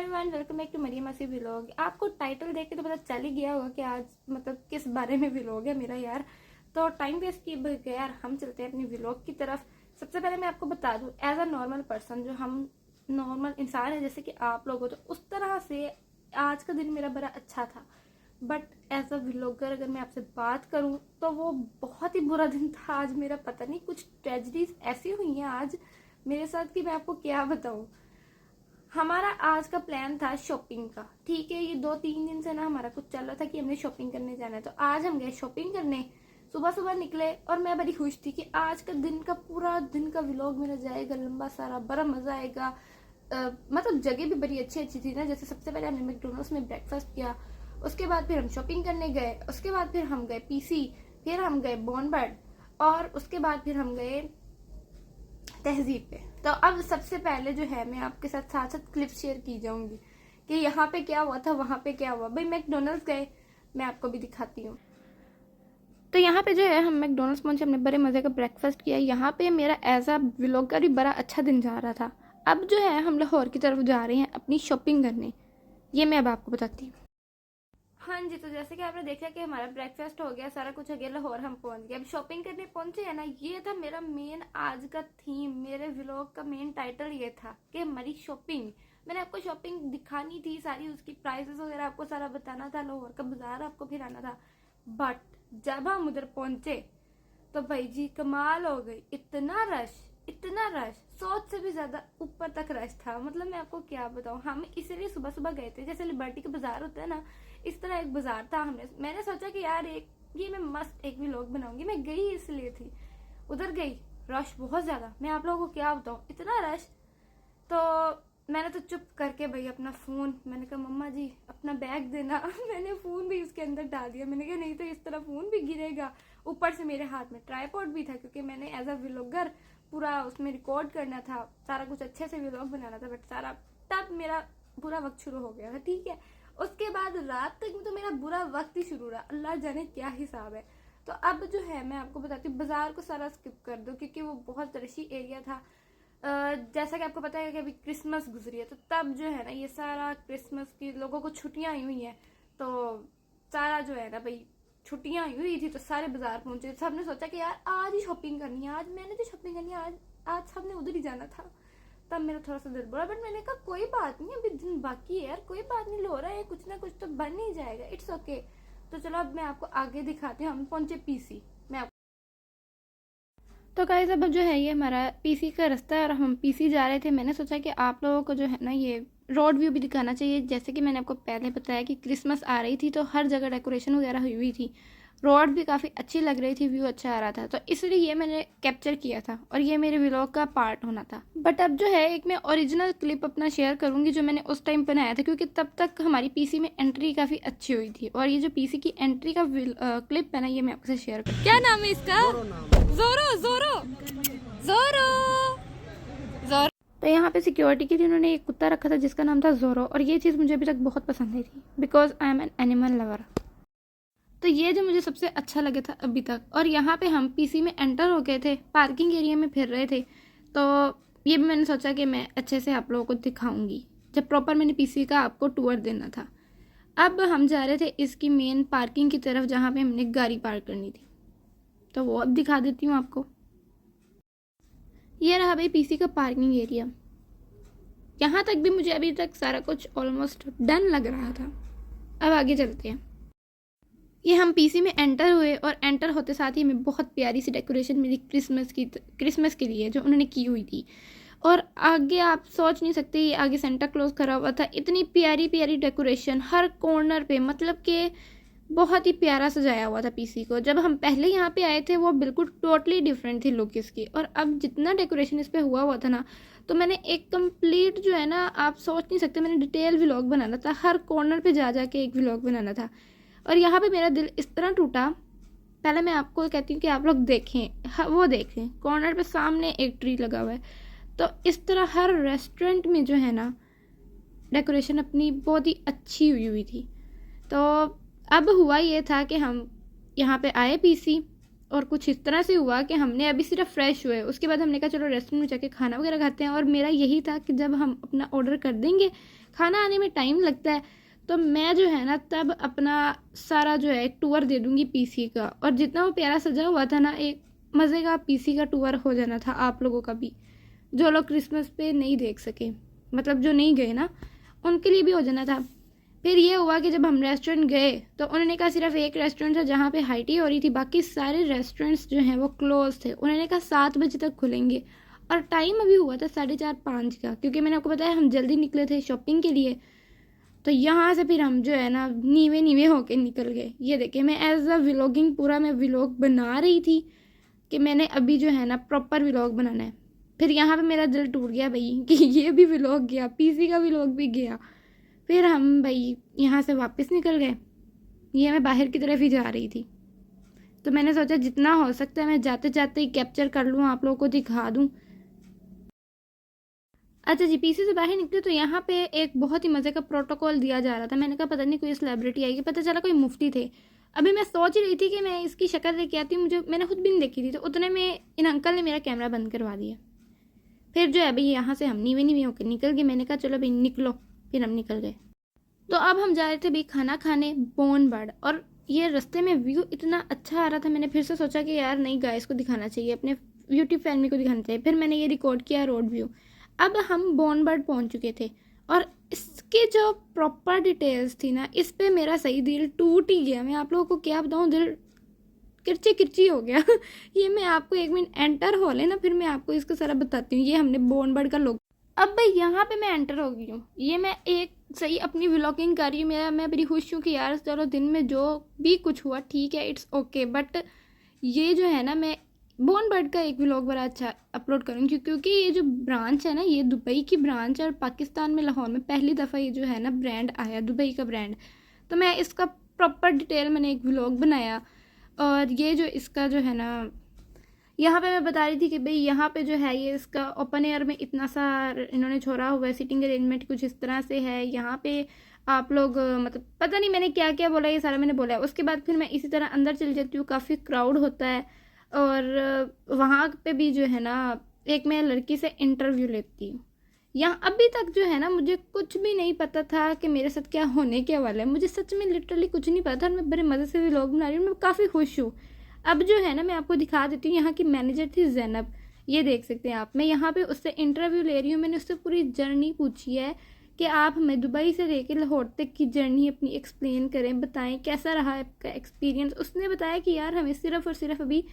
Everyone, welcome back to Mariyam Asif vlog. आपको title देख के तो पता चल ही गया होगा कि आज मतलब किस बारे में व्लॉग है मेरा यार। तो टाइम वेस्ट किए बगैर यार हम चलते हैं अपनी व्लॉग की तरफ। सबसे पहले मैं आपको बता दूं, एज अ नॉर्मल पर्सन, जो हम नॉर्मल इंसान है जैसे कि आप लोग हो, तो उस तरह से आज का दिन मेरा बड़ा अच्छा था। बट एज अ व्लॉगर अगर मैं आपसे बात करूं तो वो बहुत ही बुरा दिन था आज मेरा। पता नहीं कुछ ट्रेजेडीज ऐसी हुई हैं आज मेरे साथ कि मैं आपको क्या बताऊं। हमारा आज का प्लान था शॉपिंग का, ठीक है। ये 2-3 दिन से ना हमारा कुछ चल रहा था कि हमने शॉपिंग करने जाना है, तो आज हम गए शॉपिंग करने। सुबह सुबह निकले और मैं बड़ी खुश थी कि आज का दिन का पूरा दिन का व्लॉग मेरा जाएगा लंबा सारा, बड़ा मजा आएगा। मतलब जगह भी बड़ी अच्छी अच्छी थी ना। जैसे सबसे पहले हमने मैकडोनल्ड्स में ब्रेकफास्ट किया, उसके बाद फिर हम शॉपिंग करने गए, उसके बाद फिर हम गए पीसी, फिर हम गए बॉनबर्ड, और उसके बाद फिर हम गए तहजीब पे। तो अब सबसे पहले जो है मैं आपके साथ साथ साथ क्लिप शेयर की जाऊंगी कि यहाँ पे क्या हुआ था, वहां पे क्या हुआ। भाई मैकडोनल्ड्स गए, मैं आपको भी दिखाती हूँ। तो यहाँ पे जो है हम मैकडोनल्ड्स पहुंचे, हमने बड़े मजे का ब्रेकफास्ट किया। यहाँ पे मेरा एज अ व्लॉगर भी बड़ा अच्छा दिन जा रहा था। अब जो है हम लाहौर की तरफ जा रहे हैं अपनी शॉपिंग करने, ये मैं अब आपको बताती हूँ। हाँ जी, तो जैसे कि आपने देखा कि हमारा ब्रेकफास्ट हो गया, सारा कुछ हो गया, लाहौर हम पहुंच गए। अब शॉपिंग करने पहुंचे है ना, ये था मेरा मेन आज का थीम। मेरे व्लॉग का मेन टाइटल ये था कि हमारी शॉपिंग। मैंने आपको शॉपिंग दिखानी थी सारी, उसकी प्राइसेस वगैरह आपको सारा बताना था, लाहौर का बाजार आपको फिर आना था। बट जब हम उधर पहुंचे तो भाई जी कमाल हो गई। इतना रश, इतना रश, सोच से भी ज्यादा ऊपर तक रश था। मतलब मैं आपको क्या बताऊं, हम इसीलिए सुबह सुबह गए थे। जैसे लिबर्टी का बाजार होता है ना, इस तरह एक बाजार था। मैंने सोचा कि यार ये मैं मस्त एक व्लॉग बनाऊंगी। मैं गई इसलिए थी, उधर गई, रश बहुत ज्यादा। मैं आप लोगों को क्या बताऊं, इतना रश। तो मैंने तो चुप करके भाई अपना फोन, मैंने कहा मम्मा जी अपना बैग देना। मैंने फोन भी उसके अंदर डाल दिया। मैंने कहा नहीं तो इस तरह फोन भी गिरेगा। ऊपर से मेरे हाथ में ट्राइपॉड भी था, क्योंकि मैंने एज अ व्लॉगर पूरा उसमें रिकॉर्ड करना था, सारा कुछ अच्छे से व्लॉग बनाना था। बट सारा तब मेरा बुरा वक्त शुरू हो गया था, ठीक है। उसके बाद रात तक तो मेरा बुरा वक्त ही शुरू रहा, अल्लाह जाने क्या हिसाब है। तो अब जो है मैं आपको बताती हूँ, बाजार को सारा स्किप कर दो क्योंकि वो बहुत रशी एरिया था। जैसा कि आपको पता है कि अभी क्रिसमस गुजरी है, तो तब जो है ना ये सारा क्रिसमस की लोगों को छुट्टियां आई हुई हैं। तो सारा जो है ना भाई छुट्टियां आई हुई थी, तो सारे बाजार पहुंचे। सबने सोचा कि यार आज ही शॉपिंग करनी है, आज मैंने तो शॉपिंग करनी है, आज सबने उधर ही जाना था। तब मेरा थोड़ा सा दिल बुरा, बट मैंने कहा कोई बात नहीं, अभी दिन बाकी है यार, कोई बात नहीं, लो रहा है कुछ ना कुछ तो बन ही जाएगा, इट्स ओके। तो चलो अब मैं आपको आगे दिखाती हूँ। हम पहुंचे पीसी। मैं तो गाइस अब जो है ये हमारा पीसी का रास्ता है और हम पीसी जा रहे थे। मैंने सोचा कि आप लोगों को जो है ना ये रोड व्यू भी दिखाना चाहिए। जैसे कि मैंने आपको पहले बताया कि क्रिसमस आ रही थी, तो हर जगह डेकोरेशन वगैरह हुई थी, रोड भी काफ़ी अच्छी लग रही थी, व्यू अच्छा आ रहा था। तो इसलिए ये मैंने कैप्चर किया था और ये मेरे व्लॉग का पार्ट होना था। बट अब जो है एक मैं ओरिजिनल क्लिप अपना शेयर करूंगी जो मैंने उस टाइम बनाया था, क्योंकि तब तक हमारी पीसी में एंट्री काफ़ी अच्छी हुई थी। और ये जो पीसी की एंट्री का क्लिप है ना, ये मैं आपसे शेयर करूँ। क्या नाम है इसका? जोरो जोरो जोरो जोरो। तो यहाँ पे सिक्योरिटी के लिए उन्होंने एक कुत्ता रखा था जिसका नाम था जोरो, और ये चीज़ मुझे अभी तक बहुत पसंद आई थी, because I am an animal lover. तो ये जो मुझे सबसे अच्छा लगा था अभी तक। और यहाँ पे हम पीसी में एंटर हो गए थे, पार्किंग एरिया में फिर रहे थे। तो ये भी मैंने सोचा कि मैं अच्छे से आप लोगों को दिखाऊंगी जब प्रॉपर मैंने पीसी का आपको टूर देना था। अब हम जा रहे थे इसकी मेन पार्किंग की तरफ, जहाँ पे हमने गाड़ी पार्क करनी थी, तो वो अब दिखा देती हूँ आपको। ये रहा भाई पीसी का पार्किंग एरिया। यहाँ तक भी मुझे अभी तक सारा कुछ ऑलमोस्ट डन लग रहा था। अब आगे चलते हैं। ये हम पीसी में एंटर हुए और एंटर होते साथ ही हमें बहुत प्यारी सी डेकोरेशन मिली क्रिसमस के लिए जो उन्होंने की हुई थी। और आगे आप सोच नहीं सकते, ये आगे सेंटा क्लॉज खड़ा हुआ था। इतनी प्यारी प्यारी डेकोरेशन हर कॉर्नर पे, मतलब कि बहुत ही प्यारा सजाया हुआ था पीसी को। जब हम पहले यहाँ पे आए थे वो बिल्कुल टोटली डिफरेंट थी लुक इसकी, और अब जितना डेकोरेशन इस पे हुआ था ना, तो मैंने एक कंप्लीट जो है ना, आप सोच नहीं सकते, मैंने डिटेल व्लॉग बनाना था, हर कॉर्नर पे जा के एक व्लॉग बनाना था। और यहाँ पे मेरा दिल इस तरह टूटा। पहले मैं आपको कहती हूँ कि आप लोग देखें, वो देखें कॉर्नर पे सामने एक ट्री लगा हुआ है। तो इस तरह हर रेस्टोरेंट में जो है ना डेकोरेशन अपनी बहुत ही अच्छी हुई थी। तो अब हुआ ये था कि हम यहाँ पे आए पीसी, और कुछ इस तरह से हुआ कि हमने अभी सिर्फ फ्रेश हुए, उसके बाद हमने कहा चलो रेस्टोरेंट में जाके खाना वगैरह खाते हैं। और मेरा यही था कि जब हम अपना ऑर्डर कर देंगे, खाना आने में टाइम लगता है, तो मैं जो है ना तब अपना सारा जो है टूर दे दूँगी पीसी का। और जितना वो प्यारा सजा हुआ था ना, एक मज़े का पीसी का टूर हो जाना था आप लोगों का भी, जो लोग क्रिसमस पे नहीं देख सके, मतलब जो नहीं गए ना, उनके लिए भी हो जाना था। फिर ये हुआ कि जब हम रेस्टोरेंट गए तो उन्होंने कहा सिर्फ एक रेस्टोरेंट था जहाँ पे हाई टी हो रही थी, बाकी सारे रेस्टोरेंट्स जो हैं वो क्लोज थे। उन्होंने कहा 7 बजे तक खुलेंगे, और टाइम अभी हुआ था 4:30-5 का, क्योंकि मैंने आपको बताया हम जल्दी निकले थे शॉपिंग के लिए। तो यहाँ से फिर हम जो है ना नीवे नीवे होके निकल गए। ये देखिए मैं एज अ व्लॉगिंग पूरा मैं व्लॉग बना रही थी कि मैंने अभी जो है ना प्रॉपर व्लॉग बनाना है। फिर यहाँ पे मेरा दिल टूट गया भाई कि ये भी व्लॉग गया, पीसी का व्लॉग भी गया। फिर हम भाई यहाँ से वापस निकल गए। ये मैं बाहर की तरफ ही जा रही थी, तो मैंने सोचा जितना हो सकता है मैं जाते जाते ही कैप्चर कर लूँ, आप लोगों को दिखा दूँ। अच्छा जी, पीसी से बाहर निकले तो यहाँ पे एक बहुत ही मज़े का प्रोटोकॉल दिया जा रहा था। मैंने कहा पता नहीं कोई सेलिब्रिटी आएगी, पता चला कोई मुफ्ती थे। अभी मैं सोच रही थी कि मैं इसकी शक्ल लेके आती हूँ, मैंने खुद भी नहीं देखी थी, तो उतने में इन अंकल ने मेरा कैमरा बंद करवा दिया। फिर जो है अभी यहाँ से हम नीवे नीवे होकर निकल गए। मैंने कहा चलो भाई निकलो, फिर हम निकल गए। तो अब हम जा रहे थे भाई खाना खाने बोनबर्ड, और ये रास्ते में व्यू इतना अच्छा आ रहा था, मैंने फिर से सोचा कि यार नहीं गाइस को दिखाना चाहिए, अपने यूट्यूब फैमिली को दिखाना चाहिए। फिर मैंने ये रिकॉर्ड किया रोड व्यू। अब हम बोनबर्ड पहुंच चुके थे, और इसके जो प्रॉपर डिटेल्स थी ना, इस पे मेरा सही दिल टूट ही गया। मैं आप लोगों को क्या बताऊँ, दिल किरची किरची हो गया। ये मैं आपको 1 मिनट एंटर हो ले ना, फिर मैं आपको इसका सारा बताती हूँ। ये हमने बोनबर्ड का लोग, अब भाई यहाँ पे मैं एंटर हो गई हूँ। ये मैं एक सही अपनी व्लॉगिंग कर रही हूँ, मैं बड़ी खुश हूँ कि यार चलो दिन में जो भी कुछ हुआ ठीक है, इट्स ओके। बट ये जो है ना, मैं बोनबर्ड का एक व्लॉग बड़ा अच्छा अपलोड करूँगी, क्योंकि ये जो ब्रांच है ना, ये दुबई की ब्रांच है, और पाकिस्तान में लाहौर में पहली दफ़ा ये जो है ना ब्रांड आया, दुबई का ब्रांड। तो मैं इसका प्रॉपर डिटेल मैंने एक व्लॉग बनाया। और ये जो इसका जो है ना, यहाँ पे मैं बता रही थी कि भाई यहाँ पे जो है ये इसका ओपन एयर में इतना सा इन्होंने छोड़ा हुआ है, सीटिंग अरेंजमेंट कुछ इस तरह से है। यहाँ पे आप लोग मतलब पता नहीं मैंने क्या क्या बोला, ये सारा मैंने बोला है। उसके बाद फिर मैं इसी तरह अंदर चली जाती हूँ, काफ़ी क्राउड होता है। और वहाँ पे भी जो है ना एक मैं लड़की से इंटरव्यू लेती हूँ। यहाँ अभी तक जो है ना मुझे कुछ भी नहीं पता था कि मेरे साथ क्या होने क्या वाला है, मुझे सच में लिटरली कुछ नहीं पता था, और मैं बड़े मज़े से व्लॉग बना रही हूँ, मैं काफ़ी खुश हूँ। अब जो है ना मैं आपको दिखा देती हूँ, यहाँ की मैनेजर थी ज़ैनब, ये देख सकते हैं आप। मैं यहाँ पे उससे इंटरव्यू ले रही हूँ, मैंने उससे पूरी जर्नी पूछी है कि आप हमें दुबई से लेकर लाहौर तक की जर्नी अपनी एक्सप्लेन करें, बताएं कैसा रहा आपका एक्सपीरियंस। उसने बताया कि यार हमें सिर्फ और सिर्फ अभी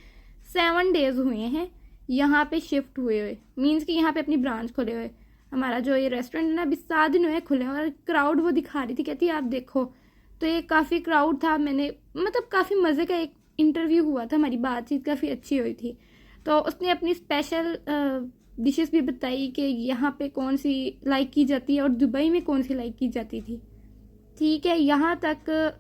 7 डेज़ हुए हैं यहाँ पे शिफ्ट हुए मीन्स कि यहाँ पे अपनी ब्रांच खोले हुए। हमारा जो ये रेस्टोरेंट है ना अभी 7 दिन हुए खुले, और क्राउड वो दिखा रही थी, कहती आप देखो। तो ये काफ़ी क्राउड था, मैंने मतलब काफ़ी मज़े का एक इंटरव्यू हुआ था, हमारी बातचीत काफ़ी अच्छी हुई थी। तो उसने अपनी स्पेशल डिशेस भी बताई कि यहाँ पे कौन सी लाइक की जाती है और दुबई में कौन सी लाइक की जाती थी। ठीक है, यहाँ तक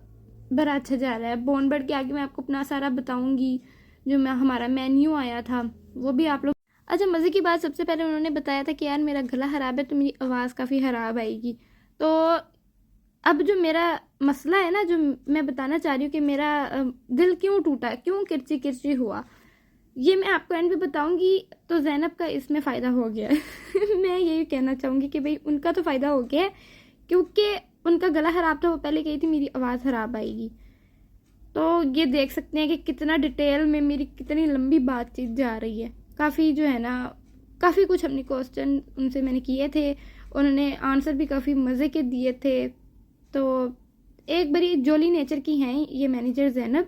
बड़ा अच्छा जा रहा है। बोनबर्ड के आगे मैं आपको अपना सारा बताऊँगी, जो मैं हमारा मेन्यू आया था वो भी आप लोग। अच्छा, मज़े की बात, सबसे पहले उन्होंने बताया था कि यार मेरा गला ख़राब है तो मेरी आवाज़ काफ़ी ख़राब आएगी। तो अब जो मेरा मसला है ना, जो मैं बताना चाह रही हूँ कि मेरा दिल क्यों टूटा, क्यों किरची किरची हुआ, ये मैं आपको एंड पे बताऊंगी। तो ज़ैनब का इसमें फ़ायदा हो गया है। मैं यही कहना चाहूँगी कि भाई उनका तो फ़ायदा हो गया है, क्योंकि उनका गला ख़राब था, वो पहले कही थी मेरी आवाज़ ख़राब आएगी। तो ये देख सकते हैं कि कितना डिटेल में मेरी कितनी लंबी बातचीत जा रही है। काफ़ी जो है ना, काफ़ी कुछ हमने क्वेश्चन उनसे मैंने किए थे, उन्होंने आंसर भी काफ़ी मज़े के दिए थे। तो एक बड़ी जोली नेचर की हैं ये मैनेजर ज़ैनब।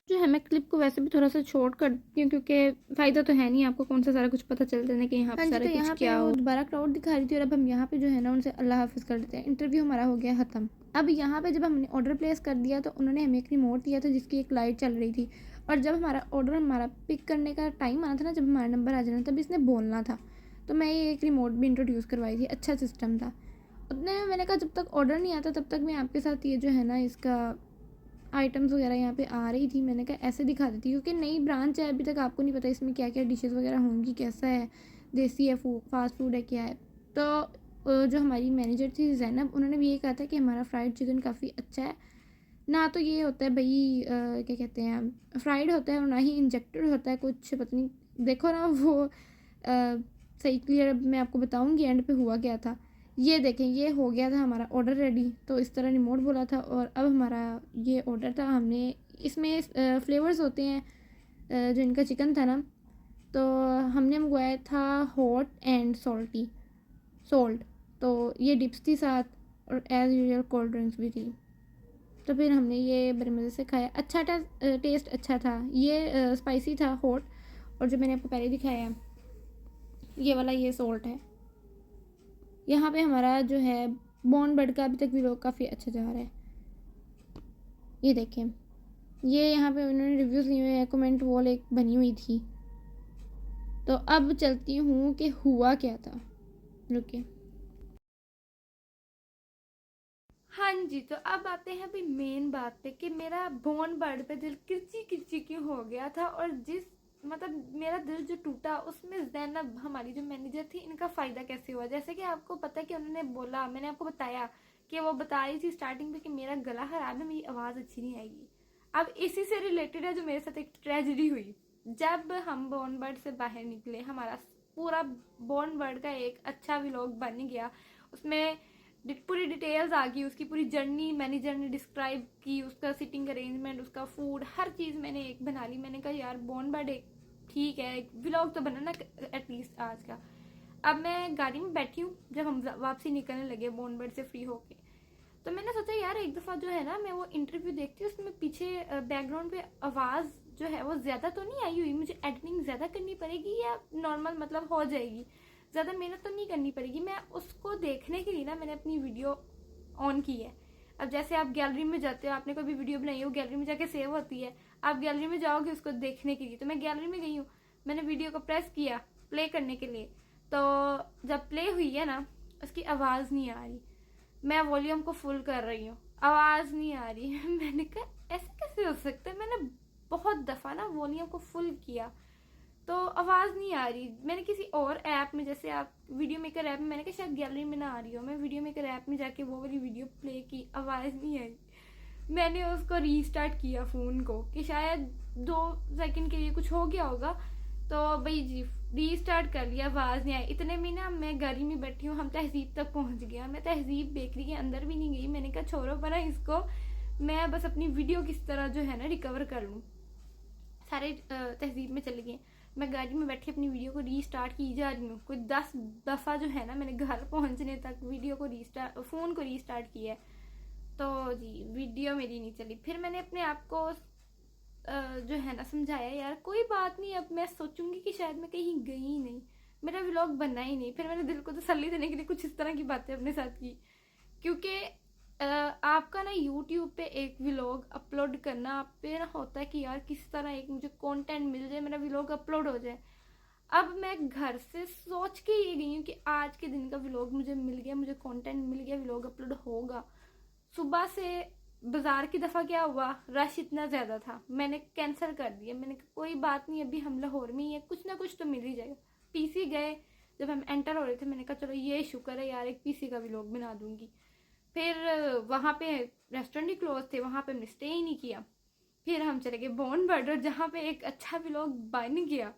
जो है मैं क्लिप को वैसे भी थोड़ा सा शॉर्ट करती हूँ, क्योंकि फ़ायदा तो है नहीं, आपको कौन सा सारा कुछ पता चल जाने कि यहाँ पे सारा कुछ क्या हो। दोबारा क्राउड दिखा रही थी, और अब हम यहाँ पे जो है ना उनसे अल्लाह हाफिज़ कर देते हैं। इंटरव्यू हमारा हो गया ख़त्म। अब यहाँ पे जब हमने ऑर्डर प्लेस कर दिया तो उन्होंने हमें एक रिमोट दिया था जिसकी एक लाइट चल रही थी, और जब हमारा ऑर्डर हमारा पिक करने का टाइम आना था ना, जब हमारा नंबर आ जाना तब इसने बोलना था, तो मैं ये एक रिमोट भी इंट्रोड्यूस करवाई थी। अच्छा सिस्टम था। उतने में मैंने कहा जब तक ऑर्डर नहीं आता तब तक मैं आपके साथ ये जो है ना इसका आइटम्स वगैरह यहाँ पे आ रही थी, मैंने कहा ऐसे दिखा देती, क्योंकि नई ब्रांच है, अभी तक आपको नहीं पता इसमें क्या क्या डिशेस वगैरह होंगी, कैसा है, देसी है, फास्ट फूड है, क्या है। तो जो हमारी मैनेजर थी ज़ैनब, उन्होंने भी ये कहा था कि हमारा फ्राइड चिकन काफ़ी अच्छा है, ना तो ये होता है भाई क्या कहते हैं फ्राइड होता है, और ना ही इंजेक्टेड होता है कुछ, पता नहीं। देखो ना वो सही क्लियर मैं आपको बताऊंगी एंड पे हुआ क्या था। ये देखें, ये हो गया था हमारा ऑर्डर रेडी, तो इस तरह रिमोट बोला था, और अब हमारा ये ऑर्डर था। हमने इसमें फ्लेवर्स होते हैं जो इनका चिकन था ना, तो हमने मंगवाया था हॉट एंड सोल्ट। तो ये डिप्स थी साथ, और एज़ यूजल कोल्ड ड्रिंक्स भी थी। तो फिर हमने ये बड़े मज़े से खाया, अच्छा था, टेस्ट अच्छा था। ये स्पाइसी था हॉट, और जो मैंने आपको पहले दिखाया है ये वाला, ये सोल्ट है। यहाँ पे हमारा जो है बॉन बर्ड का अभी तक भी लोग काफ़ी अच्छा जा रहा है। ये देखें, ये यहाँ पे उन्होंने रिव्यूज़ लिए हुए हैं, कमेंट वॉल एक बनी हुई थी। तो अब चलती हूँ कि हुआ क्या था, रुकिए। हाँ जी, तो अब आते हैं अभी मेन बात पे कि मेरा बॉन बर्ड पे दिल किरची किरची क्यों हो गया था, और जिस मतलब मेरा दिल जो टूटा उसमें जैनब हमारी जो मैनेजर थी, इनका फ़ायदा कैसे हुआ। जैसे कि आपको पता है कि उन्होंने बोला, मैंने आपको बताया कि वो बता रही थी स्टार्टिंग में कि मेरा गला खराब है, मेरी आवाज़ अच्छी नहीं आएगी। अब इसी से रिलेटेड है जो मेरे साथ एक ट्रेजिडी हुई। जब हम बॉन बर्ड से बाहर निकले, हमारा पूरा बॉन बर्ड का एक अच्छा व्लॉग बन गया। उसमें पूरी डिटेल्स आ गई, उसकी पूरी जर्नी मैनेजर ने डिस्क्राइब की, उसका सिटिंग अरेंजमेंट, उसका फूड, हर चीज़ मैंने एक बना ली। मैंने कहा यार बॉन बर्ड एक ठीक है, एक व्लॉग तो बनाना एटलीस्ट आज का। अब मैं गाड़ी में बैठी हूँ, जब हम वापसी निकलने लगे बॉन बर्ड से फ्री होके, तो मैंने सोचा यार एक दफ़ा जो है ना मैं वो इंटरव्यू देखती हूँ, उसमें पीछे बैकग्राउंड पे आवाज़ जो है वो ज़्यादा तो नहीं आई हुई, मुझे एडिटिंग ज़्यादा करनी पड़ेगी या नॉर्मल मतलब हो जाएगी, ज़्यादा मेहनत तो नहीं करनी पड़ेगी। मैं उसको देखने के लिए ना मैंने अपनी वीडियो ऑन की है। अब जैसे आप गैलरी में जाते हो, आपने कोई भी वीडियो बनाई हो गैलरी में जाके सेव होती है, आप गैलरी में जाओगे उसको देखने के लिए, तो मैं गैलरी में गई हूँ, मैंने वीडियो को प्रेस किया प्ले करने के लिए, तो जब प्ले हुई है ना उसकी आवाज़ नहीं आ रही। मैं वॉल्यूम को फुल कर रही हूँ, आवाज़ नहीं आ रही। मैंने कहा ऐसा कैसे हो सकता है, मैंने बहुत दफ़ा ना वॉल्यूम को फुल किया तो आवाज़ नहीं आ रही। मैंने किसी और ऐप में, जैसे आप वीडियो मेकर ऐप में, मैंने कहा शायद गैलरी में ना आ रही हो, मैं वीडियो मेकर ऐप में जाके वो वाली वीडियो प्ले की, आवाज़ नहीं आई। मैंने उसको रीस्टार्ट किया फ़ोन को कि शायद 2 सेकंड के लिए कुछ हो गया होगा, तो भाई जी रीस्टार्ट कर लिया, आवाज़ नहीं आई। इतने में ना मैं गाड़ी में बैठी हूँ, हम तहजीब तक पहुँच गया, मैं तहजीब बेकरी के अंदर भी नहीं गई। मैंने कहा छोड़ो परा इसको, मैं बस अपनी वीडियो किस तरह जो है ना रिकवर कर लूँ। सारे तहजीब में चले गए, मैं गाड़ी में बैठी अपनी वीडियो को रीस्टार्ट की जा रही हूँ, कोई 10 दफ़ा जो है ना मैंने घर पहुँचने तक वीडियो को रीस्टार्ट, फ़ोन को रीस्टार्ट किया है, तो जी वीडियो मेरी नहीं चली। फिर मैंने अपने आप को जो है ना समझाया यार कोई बात नहीं, अब मैं सोचूंगी कि शायद मैं कहीं गई ही नहीं, मेरा व्लॉग बनना ही नहीं। फिर मैंने दिल को तसल्ली देने के लिए कुछ इस तरह की बातें अपने साथ की, क्योंकि आपका ना यूट्यूब पे एक व्लॉग अपलोड करना आप पे ना होता है कि यार किस तरह एक मुझे कंटेंट मिल जाए, मेरा व्लॉग अपलोड हो जाए। अब मैं घर से सोच के ये गई हूँ कि आज के दिन का व्लॉग मुझे मिल गया, मुझे कंटेंट मिल गया, व्लॉग अपलोड होगा। सुबह से बाजार की दफ़ा क्या हुआ, रश इतना ज़्यादा था, मैंने कैंसिल कर दिया। मैंने कहा कोई बात नहीं, अभी हम लाहौर में ही है, कुछ ना कुछ तो मिल ही जाएगा। पीसी गए, जब हम एंटर हो रहे थे मैंने कहा चलो ये शुक्र है यार एक पीसी का व्लॉग बना दूंगी। फिर वहाँ पे रेस्टोरेंट ही क्लोज थे, वहाँ पे हमने स्टे ही नहीं किया। फिर हम चले गए बॉन बर्डर, जहाँ पे एक अच्छा व्लॉग बन गया।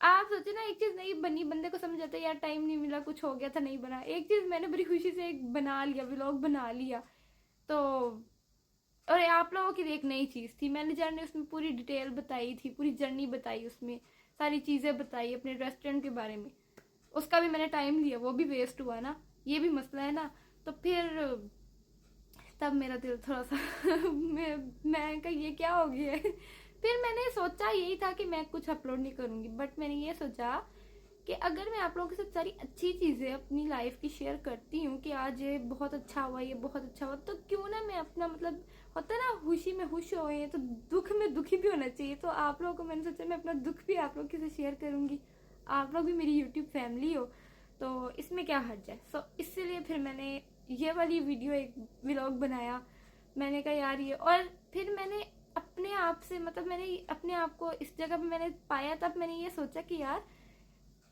आप सोचे ना एक चीज़ नहीं बनी, बंदे को समझ आता है यार टाइम नहीं मिला, कुछ हो गया था नहीं बना, एक चीज़ मैंने बड़ी खुशी से एक बना लिया, व्लॉग बना लिया। तो और आप लोगों की एक नई चीज़ थी, मैनेजर ने उसमें पूरी डिटेल बताई थी, पूरी जर्नी बताई, उसमें सारी चीज़ें बताई अपने रेस्टोरेंट के बारे में। उसका भी मैंने टाइम लिया, वो भी वेस्ट हुआ ना, ये भी मसला है ना। तो फिर तब मेरा दिल थोड़ा सा मैं कहा ये क्या हो गया है। फिर मैंने सोचा यही था कि मैं कुछ अपलोड नहीं करूँगी, बट मैंने ये सोचा कि अगर मैं आप लोगों के साथ सारी अच्छी चीज़ें अपनी लाइफ की शेयर करती हूँ कि आज ये बहुत अच्छा हुआ, ये बहुत अच्छा हुआ, तो क्यों ना मैं अपना मतलब होता है ना खुशी में खुश होए तो दुख में दुखी भी होना चाहिए। तो आप लोगों को मैंने सोचा मैं अपना दुख भी आप लोगों के साथ शेयर करूँगी, आप लोग भी मेरी यूट्यूब फैमिली हो, तो इसमें क्या हर्ज है। सो इसीलिए फिर मैंने ये वाली वीडियो एक व्लॉग बनाया। मैंने कहा यार ये, और फिर मैंने अपने आप से मतलब मैंने अपने आप को इस जगह पे मैंने पाया, तब मैंने ये सोचा कि यार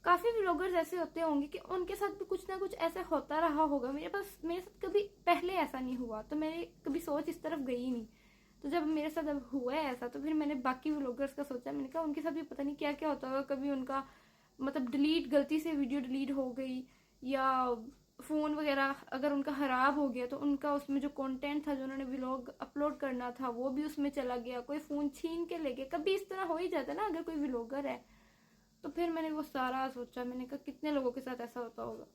काफ़ी व्लॉगर्स ऐसे होते होंगे कि उनके साथ भी कुछ ना कुछ ऐसे होता रहा होगा, मेरे साथ कभी पहले ऐसा नहीं हुआ, तो मेरी कभी सोच इस तरफ गई नहीं। तो जब मेरे साथ अब हुआ है ऐसा, तो फिर मैंने बाकी व्लॉगर्स का सोचा, मैंने कहा उनके साथ भी पता नहीं क्या क्या होता होगा, कभी उनका मतलब डिलीट, गलती से वीडियो डिलीट हो गई, या फ़ोन वगैरह अगर उनका ख़राब हो गया तो उनका उसमें जो कंटेंट था, जो उन्होंने व्लॉग अपलोड करना था, वो भी उसमें चला गया, कोई फ़ोन छीन के ले गया, कभी इस तरह हो ही जाता है ना अगर कोई व्लॉगर है। तो फिर मैंने वो सारा सोचा, मैंने कहा कितने लोगों के साथ ऐसा होता होगा।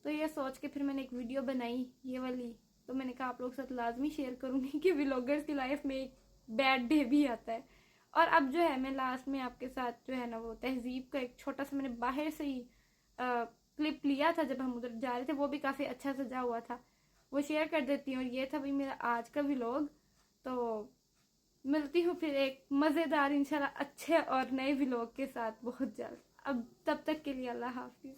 तो ये सोच के फिर मैंने एक वीडियो बनाई ये वाली। तो मैंने कहा आप लोगों के साथ लाजमी शेयर करूंगी कि व्लॉगर्स की लाइफ में एक बैड डे भी आता है। और अब जो है मैं लास्ट में आपके साथ जो है ना वो तहजीब का एक छोटा सा मैंने बाहर से ही क्लिप लिया था जब हम उधर जा रहे थे, वो भी काफ़ी अच्छा सजा हुआ था, वो शेयर कर देती हूँ। ये था भाई मेरा आज का व्लॉग। तो मिलती हूँ फिर एक मज़ेदार इंशाल्लाह अच्छे और नए व्लॉग के साथ बहुत जल्द। अब तब तक के लिए अल्लाह हाफिज़।